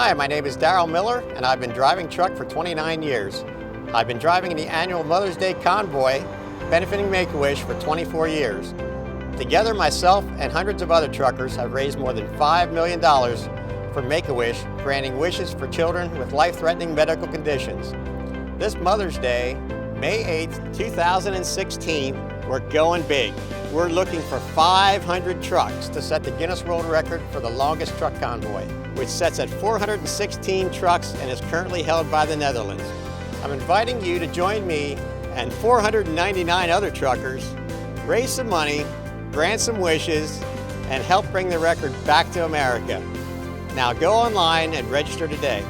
Hi, my name is Darryl Miller, and I've been driving truck for 29 years. I've been driving the annual Mother's Day Convoy, benefiting Make-A-Wish for 24 years. Together, myself and hundreds of other truckers have raised more than $5 million for Make-A-Wish, granting wishes for children with life-threatening medical conditions. This Mother's Day, May 8th, 2016, we're going big. We're looking for 500 trucks to set the Guinness World Record for the longest truck convoy, which sets at 416 trucks and is currently held by the Netherlands. I'm inviting you to join me and 499 other truckers, raise some money, grant some wishes, and help bring the record back to America. Now go online and register today.